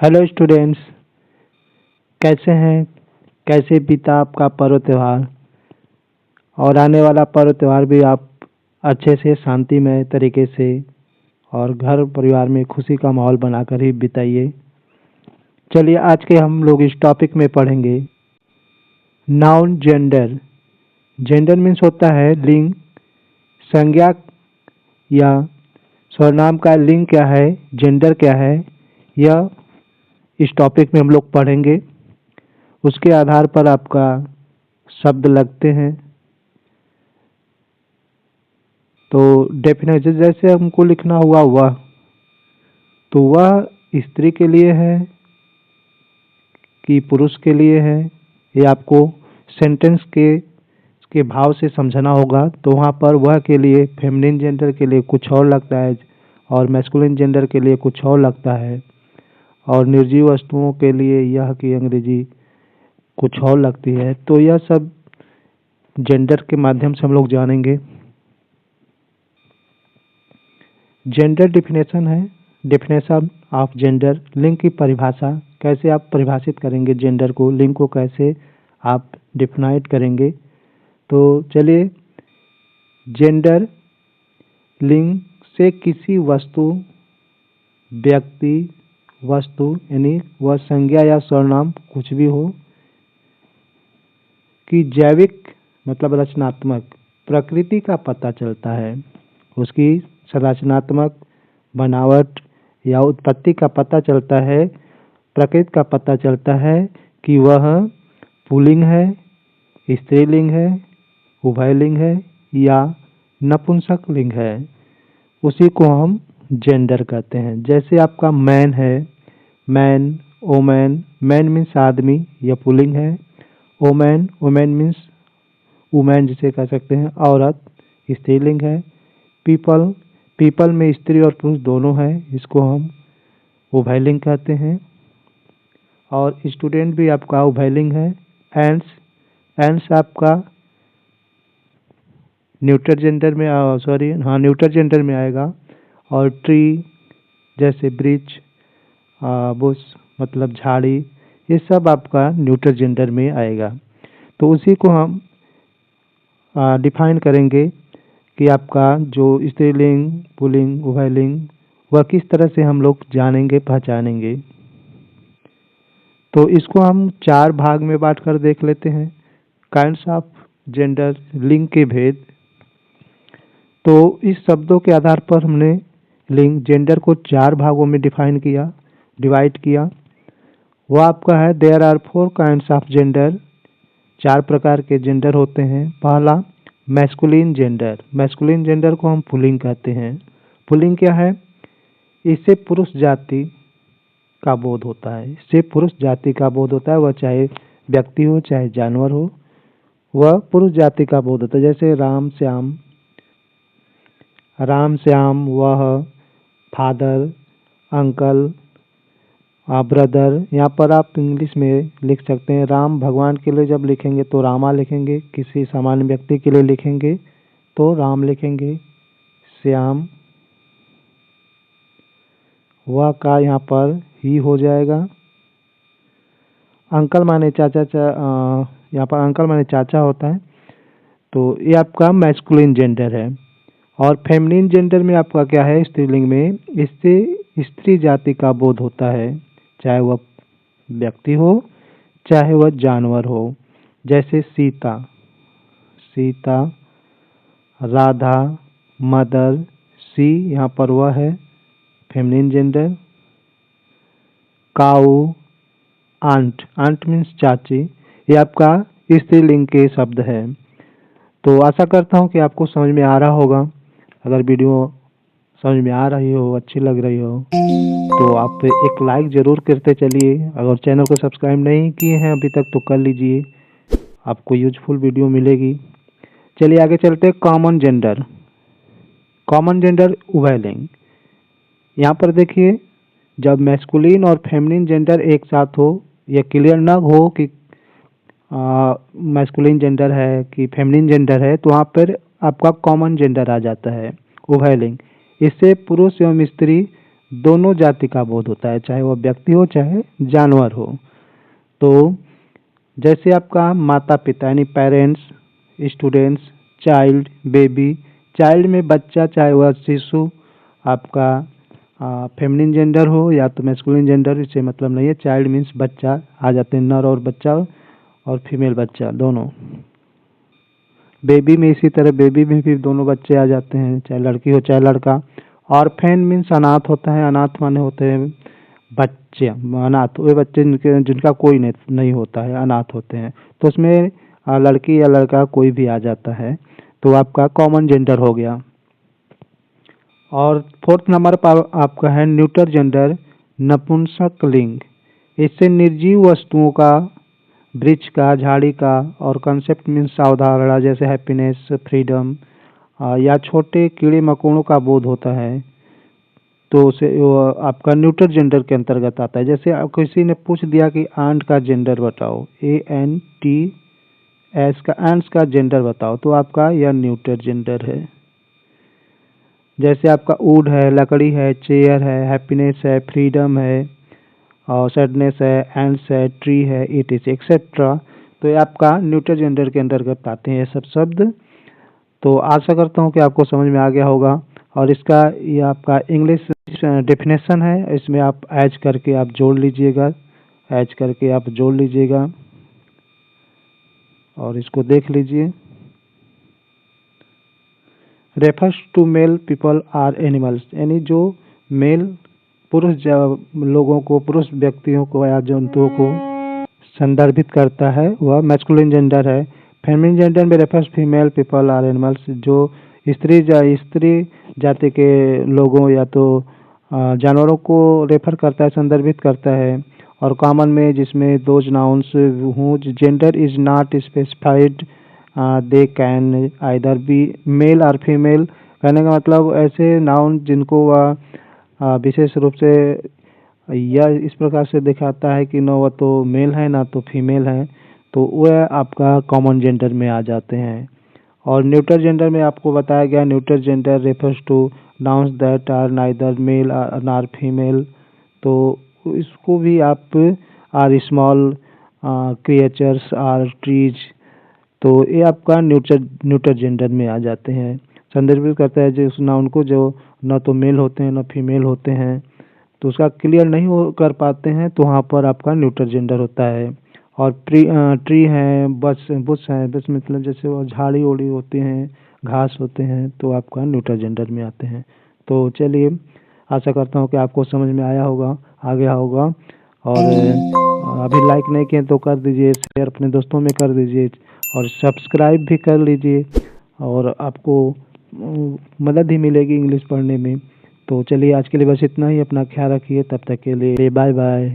Hello students, कैसे हैं? कैसे बीता आपका पर्व त्योहार? और आने वाला पर्व त्योहार भी आप अच्छे से शांतिमय तरीके से और घर परिवार में खुशी का माहौल बनाकर ही बिताइए। चलिए आज के हम लोग इस टॉपिक में पढ़ेंगे नाउन जेंडर। जेंडर मीन्स होता है लिंग, संज्ञा या सर्वनाम का लिंग क्या है, जेंडर क्या है, यह इस टॉपिक में हम लोग पढ़ेंगे। उसके आधार पर आपका शब्द लगते हैं। तो डेफिनेशन जैसे हमको लिखना हुआ वह, तो वह स्त्री के लिए है कि पुरुष के लिए है, ये आपको सेंटेंस के भाव से समझना होगा। तो वहाँ पर वह के लिए फेमिनिन जेंडर के लिए कुछ और लगता है और मैस्कुलिन जेंडर के लिए कुछ और लगता है, और निर्जीव वस्तुओं के लिए यह की अंग्रेजी कुछ और लगती है। तो यह सब जेंडर के माध्यम से हम लोग जानेंगे। जेंडर डिफिनेशन है, डिफिनेशन ऑफ जेंडर, लिंग की परिभाषा, कैसे आप परिभाषित करेंगे जेंडर को, लिंग को कैसे आप डिफाइंड करेंगे। तो चलिए, जेंडर लिंग से किसी वस्तु, व्यक्ति, वस्तु यानी वह संज्ञा या सर्वनाम कुछ भी हो कि जैविक मतलब रचनात्मक प्रकृति का पता चलता है, उसकी संरचनात्मक बनावट या उत्पत्ति का पता चलता है, प्रकृति का पता चलता है कि वह पुल्लिंग है, स्त्रीलिंग है, उभयलिंग है या नपुंसक लिंग है, उसी को हम जेंडर कहते हैं। जैसे आपका मैन है, मैन, ओमैन, मैन मीन्स आदमी, यह पुल्लिंग है। ओमैन, वुमेन मीन्स वुमेन जिसे कह सकते हैं औरत, स्त्रीलिंग है। पीपल, पीपल में स्त्री और पुरुष दोनों हैं, इसको हम उभयलिंग कहते हैं। और स्टूडेंट भी आपका उभयलिंग है। एंड्स, एंड्स आपका न्यूट्रल जेंडर में न्यूट्रल जेंडर में आएगा। और ट्री जैसे ब्रिज, बुश मतलब झाड़ी, ये सब आपका न्यूट्रल जेंडर में आएगा। तो उसी को हम डिफाइन करेंगे कि आपका जो स्त्रीलिंग, पुल्लिंग, उभयलिंग, वह किस तरह से हम लोग जानेंगे, पहचानेंगे। तो इसको हम चार भाग में बांट कर देख लेते हैं। काइंड्स ऑफ जेंडर, लिंग के भेद। तो इस शब्दों के आधार पर हमने लिंग, जेंडर को चार भागों में डिवाइड किया। वह आपका है there are 4 kinds of gender, चार प्रकार के जेंडर होते हैं। पहला मैस्कुलिन जेंडर, मैस्कुलिन जेंडर को हम पुल्लिंग कहते हैं। पुल्लिंग क्या है? इससे पुरुष जाति का बोध होता है, इससे पुरुष जाति का बोध होता है, वह चाहे व्यक्ति हो चाहे जानवर हो, वह पुरुष जाति का बोध होता है। जैसे राम श्याम, राम श्याम, वह, फादर, अंकल, ब्रदर। यहाँ पर आप इंग्लिश में लिख सकते हैं। राम भगवान के लिए जब लिखेंगे तो रामा लिखेंगे, किसी सामान्य व्यक्ति के लिए लिखेंगे तो राम लिखेंगे। श्याम, वह का यहाँ पर ही हो जाएगा। अंकल माने चाचा, यहाँ पर अंकल माने चाचा होता है। तो ये आपका मैस्कुलिन जेंडर है। और फेमिनिन जेंडर में आपका क्या है? स्त्रीलिंग में इससे स्त्री जाति का बोध होता है, चाहे वह व्यक्ति हो चाहे वह जानवर हो। जैसे सीता, सीता, राधा, मदर, सी, यहाँ पर वह है फेमिनिन जेंडर। काऊ, आंट, आंट मीन्स चाची, ये आपका स्त्रीलिंग के शब्द है। तो आशा करता हूँ कि आपको समझ में आ रहा होगा। अगर वीडियो समझ में आ रही हो, अच्छी लग रही हो, तो आप एक लाइक ज़रूर करते चलिए। अगर चैनल को सब्सक्राइब नहीं किए हैं अभी तक तो कर लीजिए, आपको यूजफुल वीडियो मिलेगी। चलिए आगे चलते हैं। कॉमन जेंडर, कॉमन जेंडर उभयलिंग। यहाँ पर देखिए, जब मैस्कुलिन और फेमिनिन जेंडर एक साथ हो, यह क्लियर न हो कि मैस्कुलिन जेंडर है कि फेमिनिन जेंडर है, तो वहाँ पर आपका कॉमन जेंडर आ जाता है, उभयलिंग। इससे पुरुष एवं स्त्री दोनों जाति का बोध होता है, चाहे वो व्यक्ति हो चाहे जानवर हो। तो जैसे आपका माता पिता यानी parents, students, child, baby. Child में बच्चा, चाहे वह शिशु आपका फेमिनिन जेंडर हो या तो मैस्कुलिन जेंडर, इससे मतलब नहीं है। चाइल्ड मीन्स बच्चा आ जाते हैं, नर और बच्चा और फीमेल बच्चा दोनों। बेबी में इसी तरह, बेबी में भी दोनों बच्चे आ जाते हैं, चाहे लड़की हो चाहे लड़का। ऑर्फेन मीन्स अनाथ होता है, अनाथ माने होते हैं बच्चे, अनाथ वे बच्चे जिनका कोई नहीं होता है, अनाथ होते हैं। तो उसमें लड़की या लड़का कोई भी आ जाता है, तो आपका कॉमन जेंडर हो गया। और फोर्थ नंबर पर आपका है न्यूटर जेंडर, नपुंसक लिंग। इससे निर्जीव वस्तुओं का, वृक्ष का, झाड़ी का और कंसेप्ट मीन्स अवधारणा जैसे हैप्पीनेस, फ्रीडम या छोटे कीड़े मकोड़ों का बोध होता है, तो उसे आपका न्यूटर जेंडर के अंतर्गत आता है। जैसे किसी ने पूछ दिया कि आंट का जेंडर बताओ, ANTS का, एंट्स का जेंडर बताओ, तो आपका यह न्यूटर जेंडर है। जैसे आपका वुड है, लकड़ी है, चेयर है, हैप्पीनेस है, फ्रीडम है और सैडनेस है, एंड्स है, ट्री है, इट इज एक्सेट्रा। तो ये आपका न्यूटर जेंडर के अंतर्गत आते हैं ये सब शब्द। तो आशा करता हूँ कि आपको समझ में आ गया होगा। और इसका ये आपका इंग्लिश डेफिनेशन है, इसमें आप ऐड करके आप जोड़ लीजिएगा, ऐड करके आप जोड़ लीजिएगा और इसको देख लीजिए। Refers to male people or animals, यानी जो मेल पुरुष लोगों को, पुरुष व्यक्तियों को या जंतुओं को संदर्भित करता है वह मैस्कुलिन जेंडर है। फेमिनिन जेंडर में refers female people or animals, जो स्त्री जाति के लोगों या तो जानवरों को रेफर करता है, संदर्भित करता है। और कॉमन में जिसमें those nouns whose gender is not specified, they can either be male और फीमेल। कहने का मतलब ऐसे नाउन जिनको वह विशेष रूप से यह इस प्रकार से दिखाता है कि न वह तो मेल है ना तो फीमेल है, तो वह आपका कॉमन जेंडर में आ जाते हैं। और न्यूटर जेंडर में आपको बताया गया, neuter gender refers to nouns that are neither male nor female. तो इसको भी आप or small creatures or trees, तो ये आपका न्यूटर जेंडर में आ जाते हैं। संदर्भित करता है जो उस नाउन को जो न तो मेल होते हैं न फीमेल होते हैं, तो उसका क्लियर नहीं हो कर पाते हैं, तो वहाँ पर आपका न्यूटर जेंडर होता है। और ट्री हैं, बुश हैं, बुश मतलब जैसे वो झाड़ी ओड़ी होती हैं, घास होते हैं, तो आपका न्यूटर जेंडर में आते हैं। तो चलिए, आशा करता हूँ कि आपको समझ में आया होगा, आ गया होगा। और अभी लाइक नहीं किए तो कर दीजिए, शेयर अपने दोस्तों में कर दीजिए और सब्सक्राइब भी कर लीजिए, और आपको मदद ही मिलेगी इंग्लिश पढ़ने में। तो चलिए, आज के लिए बस इतना ही। अपना ख्याल रखिए, तब तक के लिए बाय बाय।